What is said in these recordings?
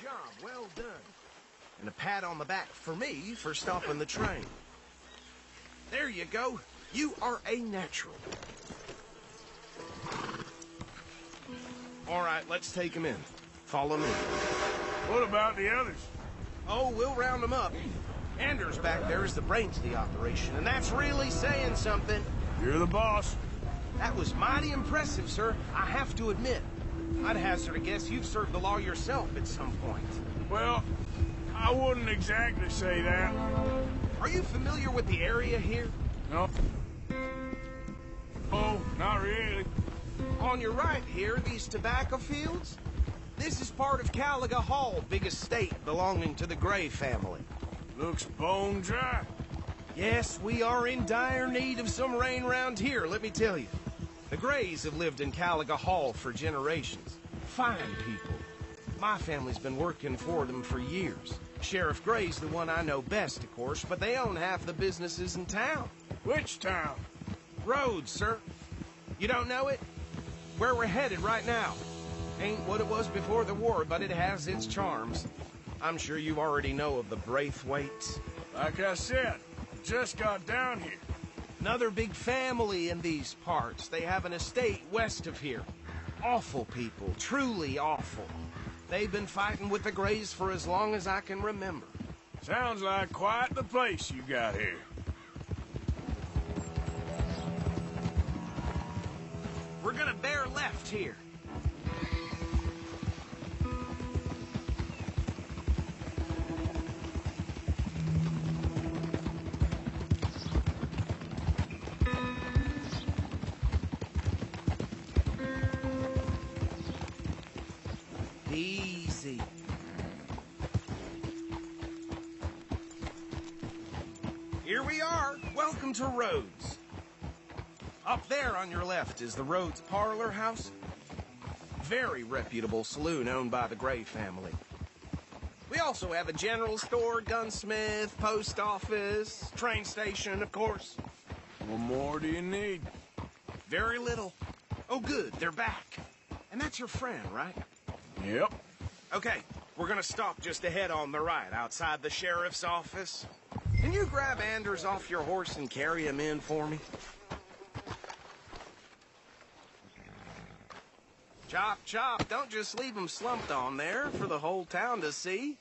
job well done. And a pat on the back for me for stopping the train. There you go. You are a natural. All right, let's take him in. Follow me. What about the others? Oh, we'll round them up. Anders back there is the brains of the operation, and that's really saying something. You're the boss. That was mighty impressive, sir. I have to admit. I'd hazard a guess you've served the law yourself at some point. Well, I wouldn't exactly say that. Are you familiar with the area here? No. Oh, not really. On your right here, these tobacco fields? This is part of Caliga Hall, big estate belonging to the Gray family. Looks bone dry. Yes, we are in dire need of some rain round here, let me tell you. The Grays have lived in Caliga Hall for generations. Fine people. My family's been working for them for years. Sheriff Gray's the one I know best, of course, but they own half the businesses in town. Which town? Rhodes, sir. You don't know it? Where we're headed right now. Ain't what it was before the war, but it has its charms. I'm sure you already know of the Braithwaites. Like I said, just got down here. Another big family in these parts. They have an estate west of here. Awful people, truly awful. They've been fighting with the Grays for as long as I can remember. Sounds like quite the place you got here. We're gonna bear left here. Easy. Here we are. Welcome to Rhodes. Up there on your left is the Rhodes Parlor House. Very reputable saloon owned by the Gray family. We also have a general store, gunsmith, post office, train station, of course. What more do you need? Very little. Oh, good, they're back. And that's your friend, right? Yep. Okay, we're gonna stop just ahead on the right, outside the sheriff's office. Can you grab Anders off your horse and carry him in for me? Chop, chop, don't just leave him slumped on there for the whole town to see.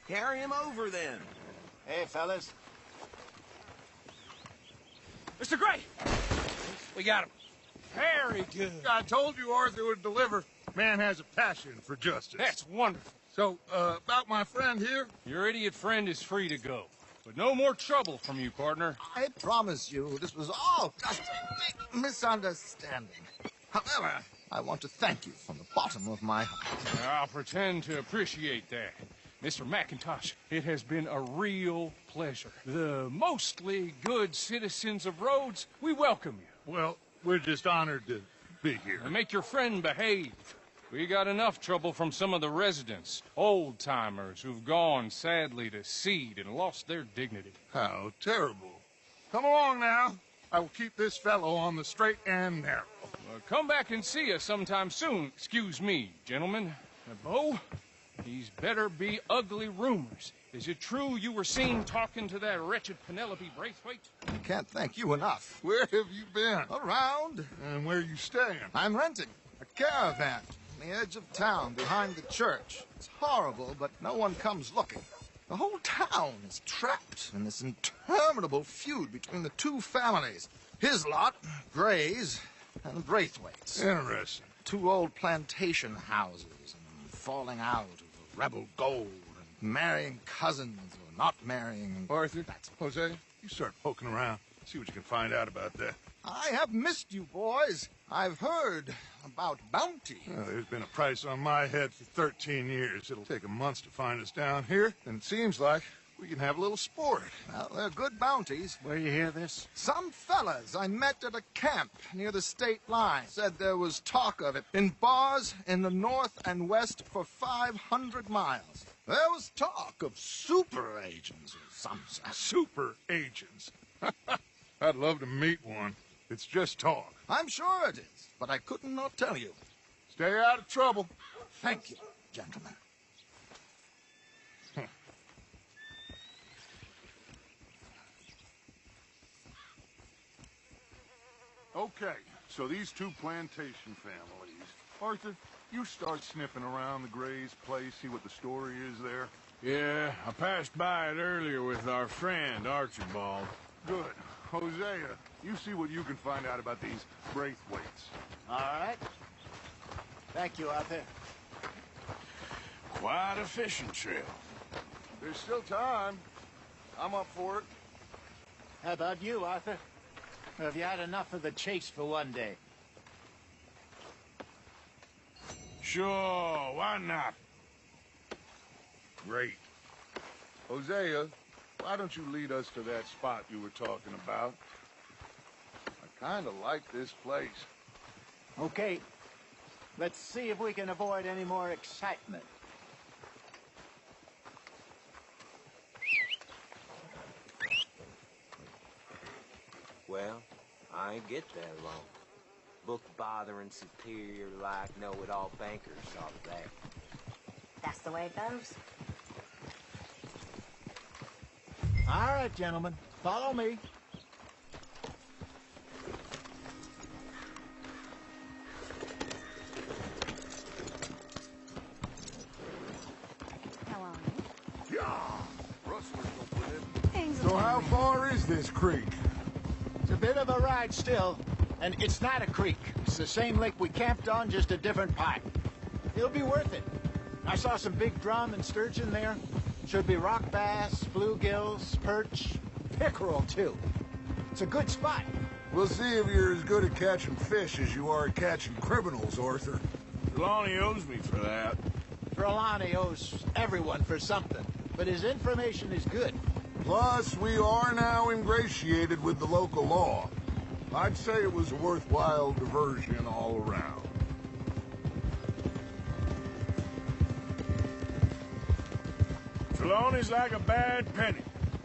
Carry him over, then. Hey, fellas. Mr. Gray! We got him. Very good. I told you Arthur would deliver. Man has a passion for justice. That's wonderful. So, about my friend here? Your idiot friend is free to go. But no more trouble from you, partner. I promise you, this was all just a big misunderstanding. However, I want to thank you from the bottom of my heart. I'll pretend to appreciate that. Mr. McIntosh, it has been a real pleasure. The mostly good citizens of Rhodes, we welcome you. Well, we're just honored to be here. And make your friend behave. We got enough trouble from some of the residents, old-timers who've gone, sadly, to seed and lost their dignity. How terrible. Come along now. I will keep this fellow on the straight and narrow. Come back and see us sometime soon. Excuse me, gentlemen. Bo, these better be ugly rumors. Is it true you were seen talking to that wretched Penelope Braithwaite? I can't thank you enough. Where have you been? Around. And where you staying? I'm renting a caravan on the edge of town behind the church. It's horrible, but no one comes looking. The whole town is trapped in this interminable feud between the two families. His lot, Gray's, and the Braithwaites. Interesting. Two old plantation houses, and falling out of rebel gold, and marrying cousins or not marrying. Arthur, Jose, you start poking around. See what you can find out about that. I have missed you, boys. I've heard about bounty. Well, there's been a price on my head for 13 years. It'll take a month to find us down here, and it seems like we can have a little sport. Well, they're good bounties. Where you hear this? Some fellas I met at a camp near the state line said there was talk of it in bars in the north and west for 500 miles. There was talk of super agents or something. Super agents. I'd love to meet one. It's just talk. I'm sure it is, but I couldn't not tell you. Stay out of trouble. Thank you, gentlemen. Okay, so these two plantation families. Arthur, you start sniffing around the Gray's place, see what the story is there. Yeah, I passed by it earlier with our friend, Archibald. Good. Hosea, you see what you can find out about these Braithwaites. All right. Thank you, Arthur. Quite a fishing trip. There's still time. I'm up for it. How about you, Arthur? Or have you had enough of the chase for one day? Sure, why not? Great. Hosea, why don't you lead us to that spot you were talking about? I kind of like this place. Okay. Let's see if we can avoid any more excitement. Well, I ain't get that long. Book-bothering, superior-like, know-it-all bankers saw that. That's the way it goes. All right, gentlemen. Follow me. How are you? Yeah. Rustlers don't put in. Things So how far is this creek? It's a bit of a ride still, and it's not a creek. It's the same lake we camped on, just a different pipe. It'll be worth it. I saw some big drum and sturgeon there. Should be rock bass, bluegills, perch, pickerel, too. It's a good spot. We'll see if you're as good at catching fish as you are at catching criminals, Arthur. Lonnie owes me for that. Trelawney owes everyone for something, but his information is good. Plus, we are now ingratiated with the local law. I'd say it was a worthwhile diversion all around. Trelawney's like a bad penny.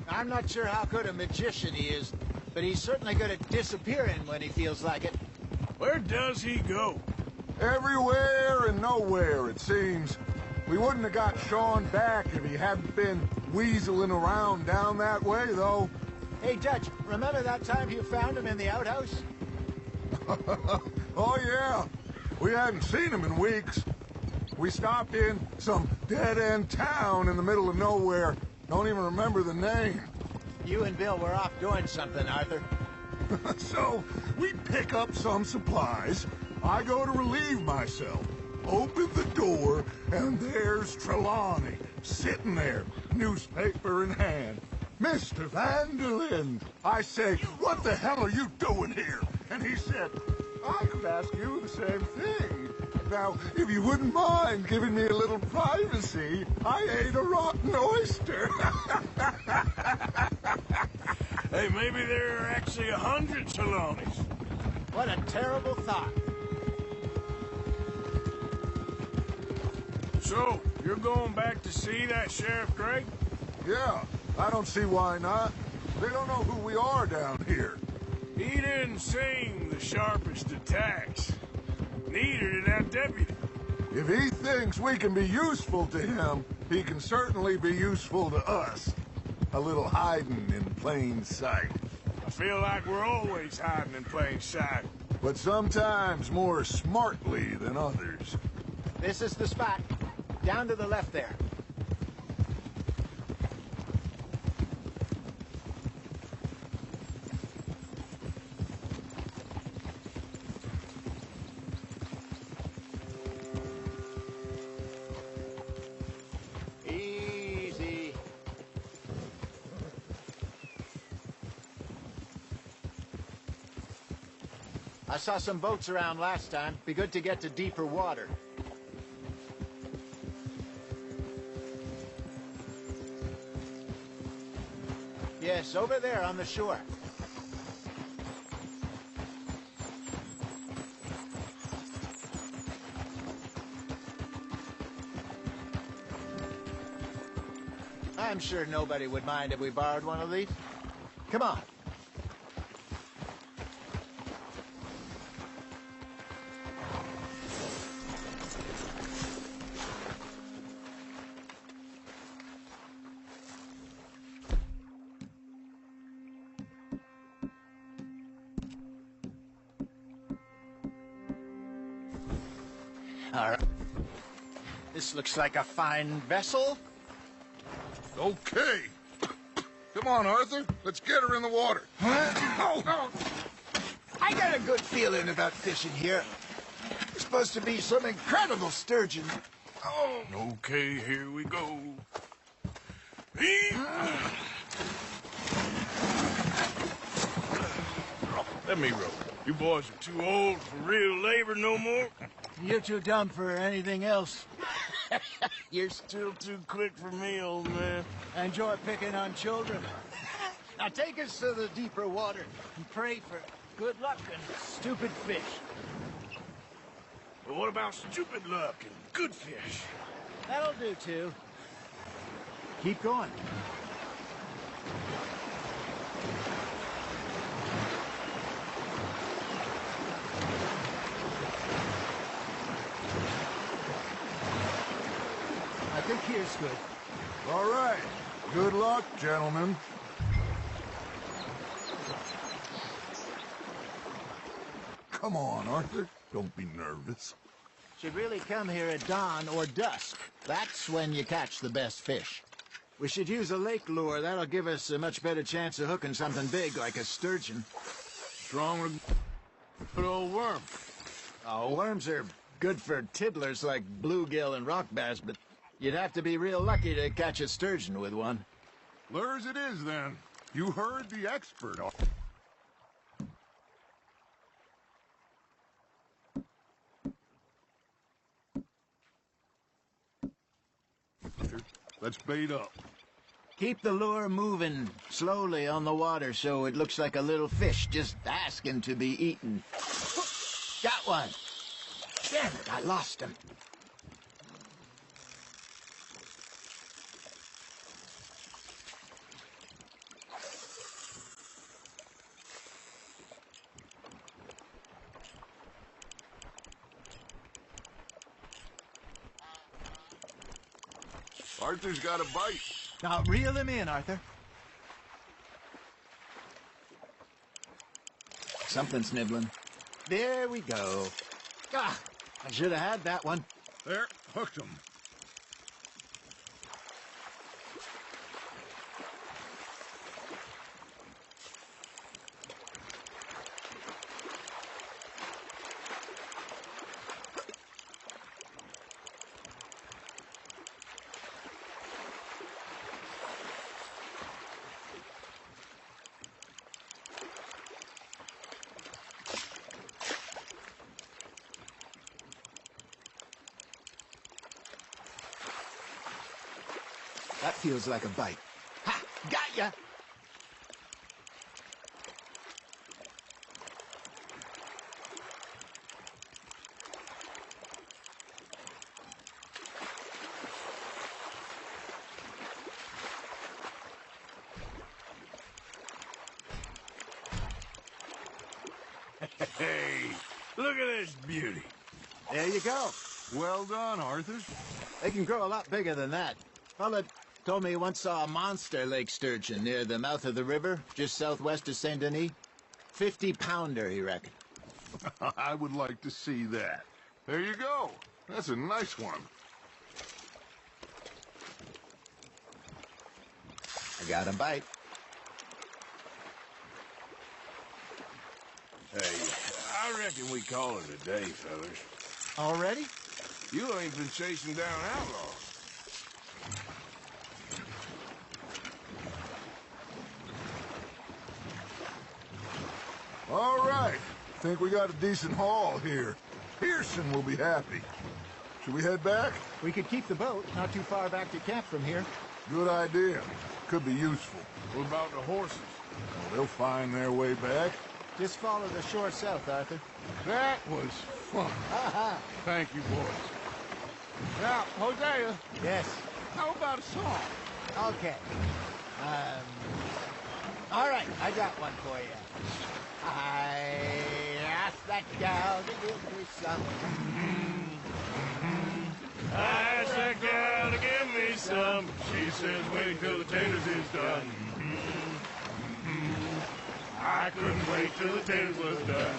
I'm not sure how good a magician he is, but he's certainly good at disappearing when he feels like it. Where does he go? Everywhere and nowhere, it seems. We wouldn't have got Sean back if he hadn't been weaseling around down that way, though. Hey, Judge, remember that time you found him in the outhouse? Oh, yeah. We hadn't seen him in weeks. We stopped in some dead-end town in the middle of nowhere. Don't even remember the name. You and Bill were off doing something, Arthur. So, we pick up some supplies. I go to relieve myself. Open the door, and there's Trelawney, sitting there, newspaper in hand. Mr. Vanderlyn, I say, what the hell are you doing here? And he said, I could ask you the same thing. Now, if you wouldn't mind giving me a little privacy, I ate a rotten oyster. Hey, maybe there are actually 100 Trelawneys. What a terrible thought. So, you're going back to see that Sheriff Gray? Yeah, I don't see why not. They don't know who we are down here. He didn't seem the sharpest attacks. Neither did that deputy. If he thinks we can be useful to him, he can certainly be useful to us. A little hiding in plain sight. I feel like we're always hiding in plain sight. But sometimes more smartly than others. This is the spot. Down to the left there. Easy. I saw some boats around last time. Be good to get to deeper water. Yes, over there on the shore. I'm sure nobody would mind if we borrowed one of these. Come on. This looks like a fine vessel. Okay. Come on, Arthur. Let's get her in the water. I got a good feeling about fishing here. It's supposed to be some incredible sturgeon. Oh. Okay, here we go. Let me row. You boys are too old for real labor no more. You're too dumb for anything else. You're still too quick for me, old man. Enjoy picking on children. Now take us to the deeper water and pray for good luck and stupid fish. But what about stupid luck and good fish? That'll do, too. Keep going. I think here's good. All right. Good luck, gentlemen. Come on, Arthur. Don't be nervous. Should really come here at dawn or dusk. That's when you catch the best fish. We should use a lake lure. That'll give us a much better chance of hooking something big like a sturgeon. Strong with good old worm. Oh, worms are good for tiddlers like bluegill and rock bass, but you'd have to be real lucky to catch a sturgeon with one. Lures it is, then. You heard the expert. Let's bait up. Keep the lure moving slowly on the water so it looks like a little fish just asking to be eaten. Got one. Damn it, I lost him. Arthur's got a bite. Now reel him in, Arthur. Something's nibbling. There we go. Ah, I should have had that one. There, hooked him. That feels like a bite. Ha! Got ya! Hey, look at this beauty. There you go. Well done, Arthur. They can grow a lot bigger than that. Fella told me he once saw a monster lake sturgeon near the mouth of the river, just southwest of Saint Denis. 50-pounder, he reckoned. I would like to see that. There you go. That's a nice one. I got a bite. Hey, I reckon we call it a day, fellas. Already? You ain't been chasing down outlaws. All right. Think we got a decent haul here. Pearson will be happy. Should we head back? We could keep the boat not too far back to camp from here. Good idea. Could be useful. What about the horses? Well, they'll find their way back. Just follow the shore south, Arthur. That was fun. Aha! Thank you, boys. Now, Hosea, Yes. how about a song? Okay. All right, I got one for you. I asked that gal to give me some. I asked that gal to give me some. She says, wait till the taters is done. I couldn't wait till the taters was done.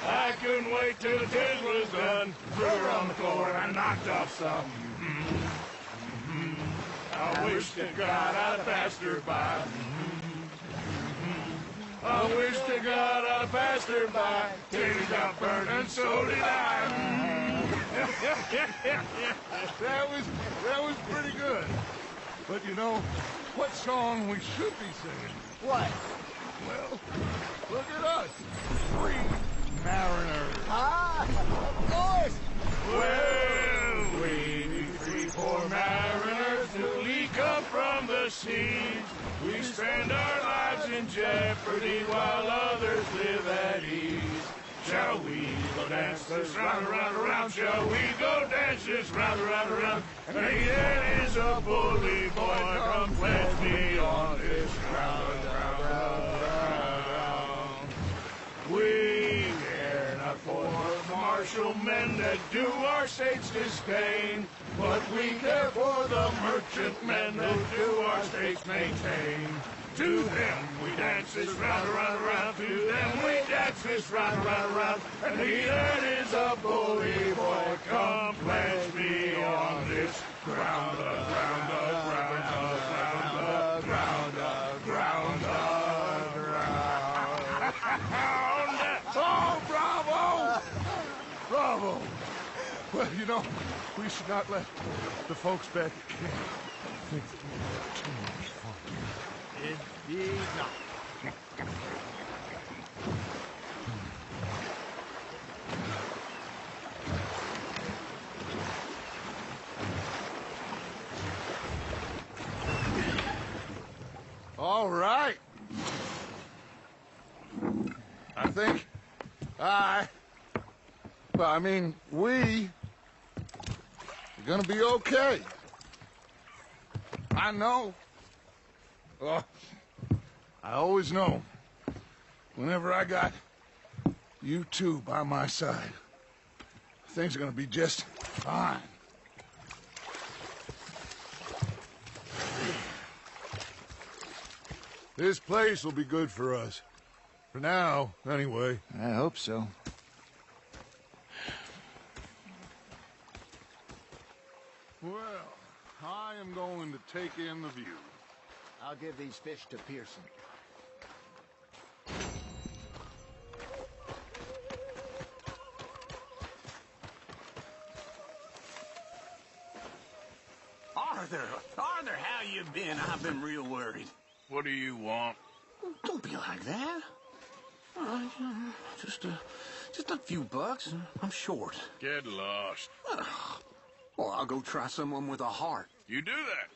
I couldn't wait till the taste was done. Threw her on the floor and I knocked off some. I wish to God I'd passed her by. I wish to God I'd passed her by. Till he got burned and so did I. That was pretty good. But you know, what song we should be singing? What? Well, look at us. 3 mariners. Ah, of course. Well, we 3 poor mariners newly come from the seas. We spend our lives in jeopardy while others live at ease. Shall we go dance this round, around, around? Shall we go dance this round, around, around? And he that is a bully boy, come pledge me on this ground, round, round, round. We care not for the martial men that do our state's disdain, but we care for the merchant men that do our state's maintain. To them we dance this round, around, around. To them we dance this round, around, around. And he that is a bully boy, come pledge me on this ground, ground, ground, ground, ground, ground, ground. Oh, bravo! Bravo! Well, you know, we should not let the folks back at camp think that we have too much fun. Indeed not. All right. I think we are gonna be okay. I know. Oh, I always know. Whenever I got you two by my side, things are gonna be just fine. This place will be good for us. For now, anyway. I hope so. Well, I am going to take in the view. I'll give these fish to Pearson. Arthur, how you been? I've been real worried. What do you want? Don't be like that. Just a few bucks, and I'm short. Get lost. Well, I'll go try someone with a heart. You do that.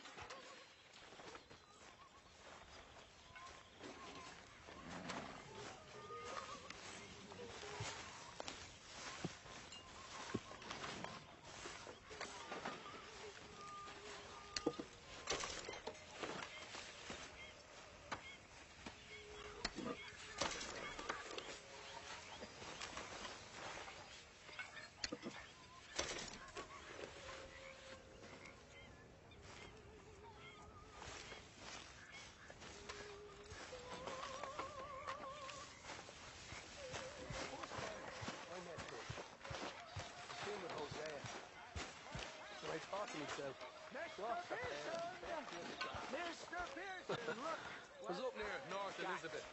Was up near North Elizabeth.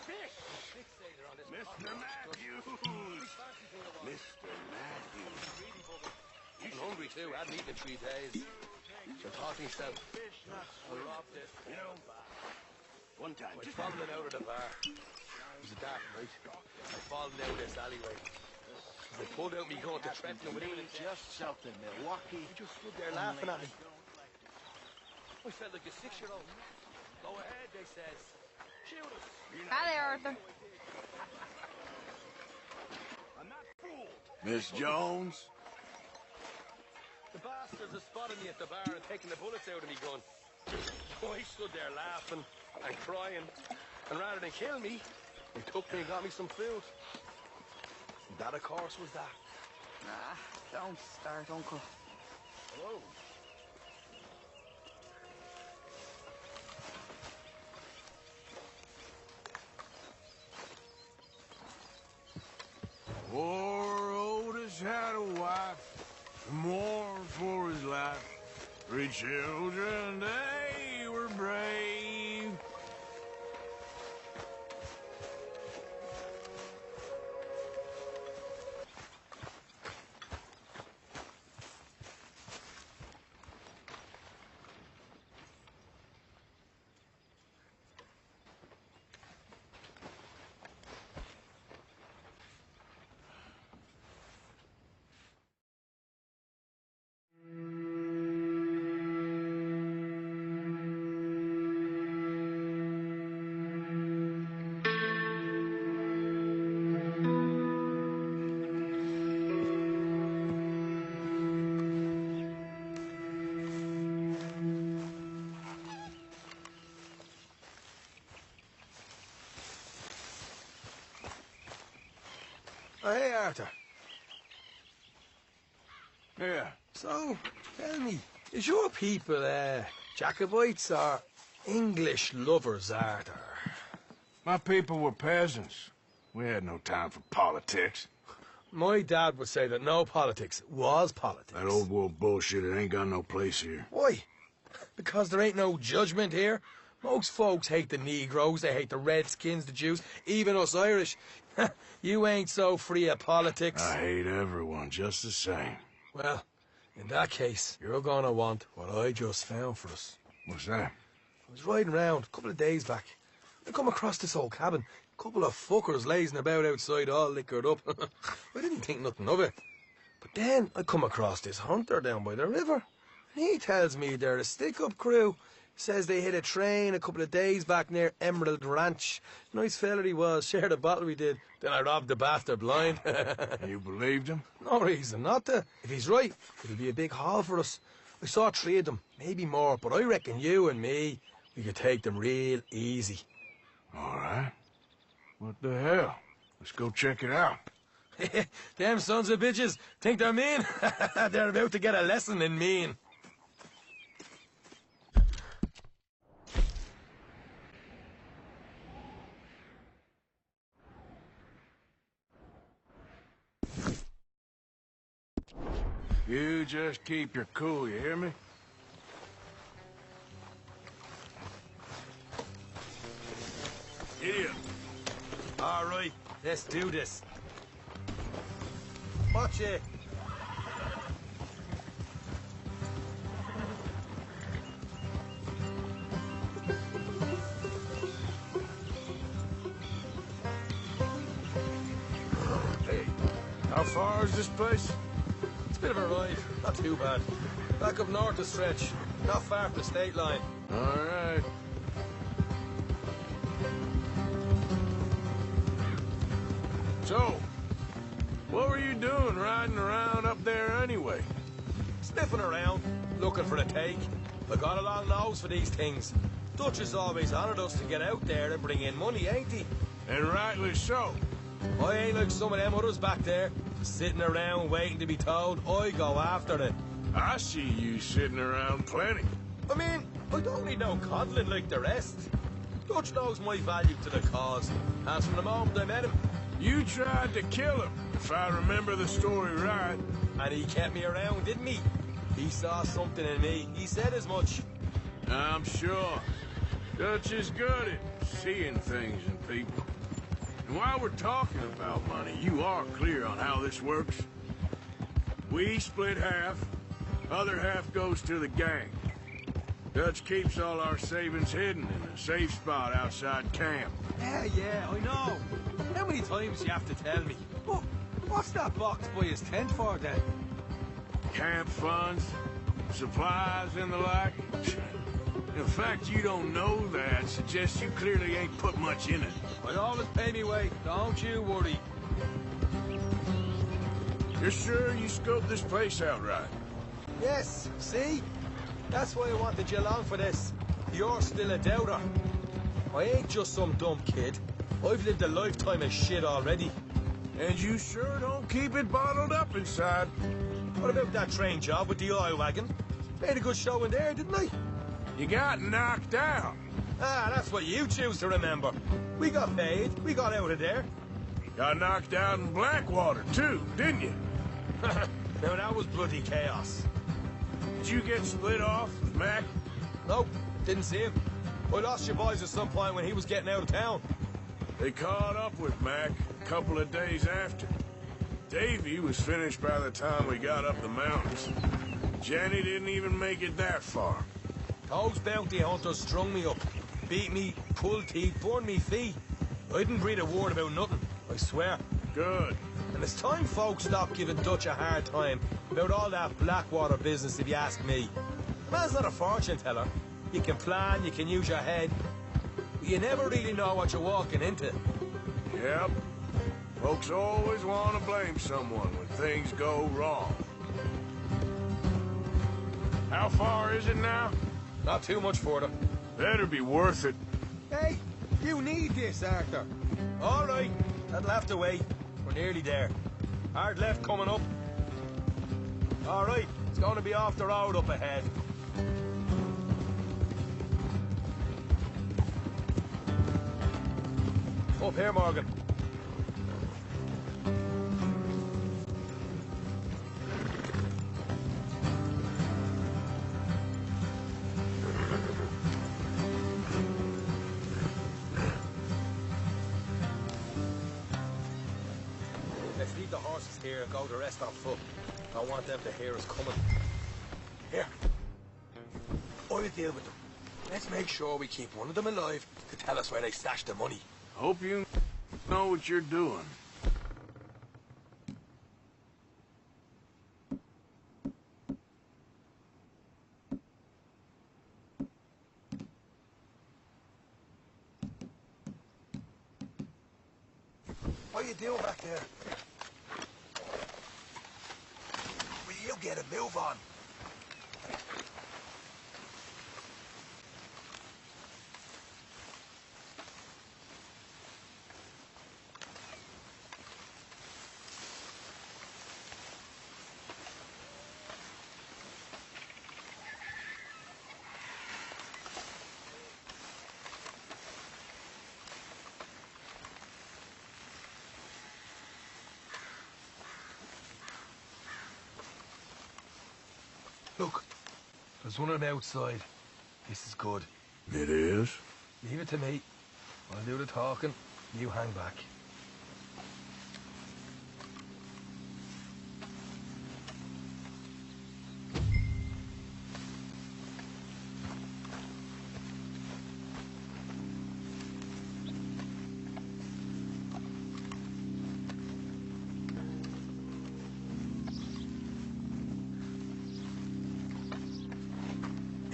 Fish! Mr. Matthews! Mr. Matthews. I'm hungry too. I hadn't eaten in 3 days. So I thought to myself, I robbed it. You know, one time, I followed it out of the bar. It was a dark night. I followed down this alleyway. They pulled out me gun to threaten him with it. Just something, Milwaukee. He just stood there laughing at me. I felt like a 6-year-old. Go ahead, they says. Shoot us. Hi there, Arthur. I'm not fooled. Miss Jones? The bastards have spotted me at the bar and taken the bullets out of me gun. Oh, he stood there laughing and crying. And rather than kill me, he took me and got me some food. And that, of course, was that. Ah, don't start, Uncle. Hello. Three children, they were brave. Oh, hey, Arthur. Yeah. So, tell me, is your people, Jacobites or English lovers, Arthur? My people were peasants. We had no time for politics. My dad would say that no politics was politics. That old world bullshit, it ain't got no place here. Why? Because there ain't no judgment here. Most folks hate the Negroes, they hate the Redskins, the Jews, even us Irish. You ain't so free of politics. I hate everyone just the same. Well, in that case, you're gonna want what I just found for us. What's that? I was riding around a couple of days back. I come across this old cabin. A couple of fuckers lazing about outside all liquored up. I didn't think nothing of it. But then I come across this hunter down by the river. And he tells me they're a stick-up crew. Says they hit a train a couple of days back near Emerald Ranch. Nice fella he was, shared a bottle we did. Then I robbed the bastard blind. You believed him? No reason not to. If he's right, it'll be a big haul for us. I saw 3 of them, maybe more, but I reckon you and me, we could take them real easy. All right. What the hell? Let's go check it out. Them sons of bitches think they're mean. They're about to get a lesson in mean. You just keep your cool, you hear me? Idiot. All right, let's do this. Watch it. Hey, how far is this place? Bit of a ride, not too bad. Back up north a stretch, not far from the state line. All right. So, what were you doing riding around up there anyway? Sniffing around, looking for a take. I got a long nose for these things. Dutch has always honoured us to get out there and bring in money, ain't he? And rightly so. I ain't like some of them others back there. Sitting around waiting to be told, I go after it. I see you sitting around plenty. I mean, I don't need no coddling like the rest. Dutch knows my value to the cause, and from the moment I met him. You tried to kill him, if I remember the story right. And he kept me around, didn't he? He saw something in me. He said as much. I'm sure. Dutch is good at seeing things in people. And while we're talking about money, you are clear on how this works? We split half, other half goes to the gang. Dutch keeps all our savings hidden in a safe spot outside camp. Yeah, I know. How many times you have to tell me? But what's that box by his tent for then? Camp funds, supplies and the like. The fact you don't know that suggests you clearly ain't put much in it. I always pay me way, don't you worry. You're sure you scoped this place out right? Yes, see? That's why I wanted you along for this. You're still a doubter. I ain't just some dumb kid. I've lived a lifetime of shit already. And you sure don't keep it bottled up inside. What about that train job with the oil wagon? Made a good show in there, didn't I? You got knocked out. Ah, that's what you choose to remember. We got paid. We got out of there. Got knocked out in Blackwater, too, didn't you? Now, that was bloody chaos. Did you get split off with Mac? Nope, didn't see him. I lost your boys at some point when he was getting out of town. They caught up with Mac a couple of days after. Davy was finished by the time we got up the mountains. Jenny didn't even make it that far. Those bounty hunters strung me up, beat me, pulled teeth, burned me feet. I didn't breathe a word about nothing, I swear. Good. And it's time folks stopped giving Dutch a hard time about all that Blackwater business, if you ask me. The man's not a fortune teller. You can plan, you can use your head, but you never really know what you're walking into. Yep. Folks always want to blame someone when things go wrong. How far is it now? Not too much further. Better be worth it. Hey, you need this, Arthur. All right, that'll have to wait. We're nearly there. Hard left coming up. All right, it's going to be off the road up ahead. Up here, Morgan. Let's leave the horses here and go the rest on foot. I don't want them to hear us coming. Here. I'll deal with them. Let's make sure we keep one of them alive to tell us where they stashed the money. Hope you know what you're doing. What are you doing back there? Will you get a move on? Look, there's one on the outside. This is good. It is? Leave it to me. I'll do the talking. You hang back.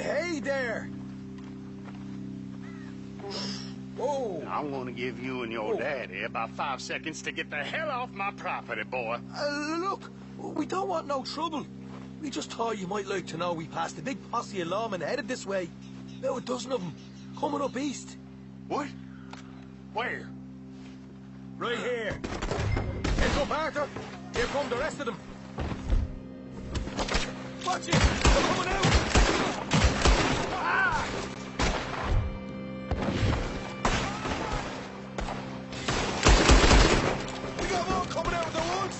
Hey there! Whoa! I'm gonna give you and your daddy about 5 seconds to get the hell off my property, boy. Look, we don't want no trouble. We just thought you might like to know we passed a big posse of lawmen headed this way. About a dozen of them, coming up east. What? Where? Right here. Heads up, Arthur. Here come the rest of them. Watch it! They're coming out! Ah! We got more coming out of the woods!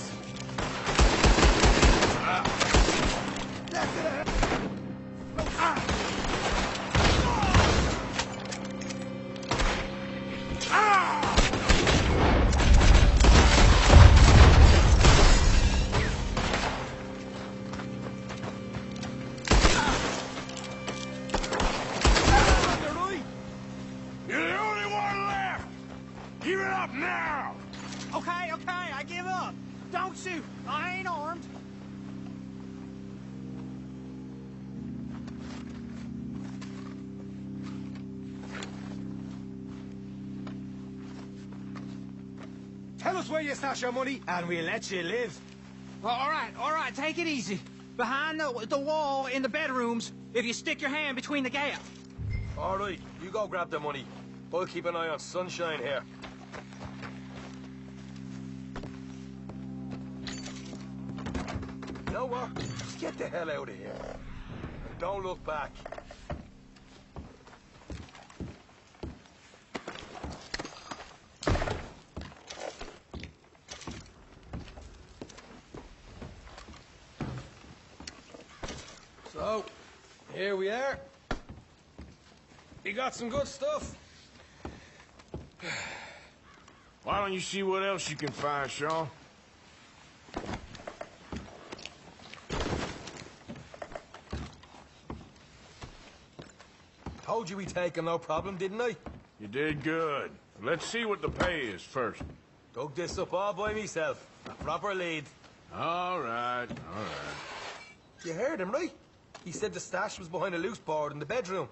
Left it ahead! Ah! Ah! You're the only one left! Give it up now! Okay, I give up. Don't shoot. I ain't armed. Tell us where you stash your money, and we'll let you live. All right, take it easy. Behind the wall in the bedrooms, if you stick your hand between the gap. All right, you go grab the money. I'll keep an eye on Sunshine here. You know what? Just get the hell out of here. And don't look back. So, here we are. You got some good stuff. Why don't you see what else you can find, Sean? Told you we'd take him, no problem, didn't I? You did good. Let's see what the pay is first. Dug this up all by myself. A proper lead. All right, all right. You heard him, right? He said the stash was behind a loose board in the bedroom.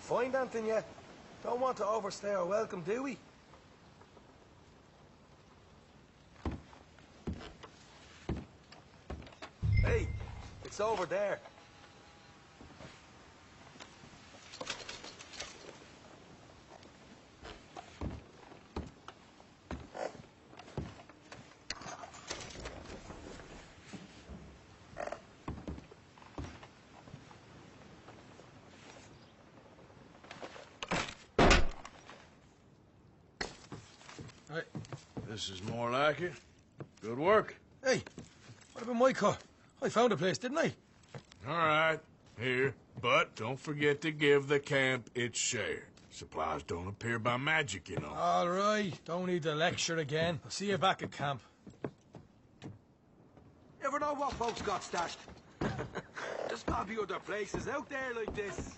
Find anything yet? Don't want to overstay our welcome, do we? Hey, it's over there. Right. This is more like it. Good work. Hey, what about my car? I found a place, didn't I? All right, here. But don't forget to give the camp its share. Supplies don't appear by magic, you know. All right, don't need the lecture again. I'll see you back at camp. Ever know what folks got stashed? There's gotta be other places out there like this.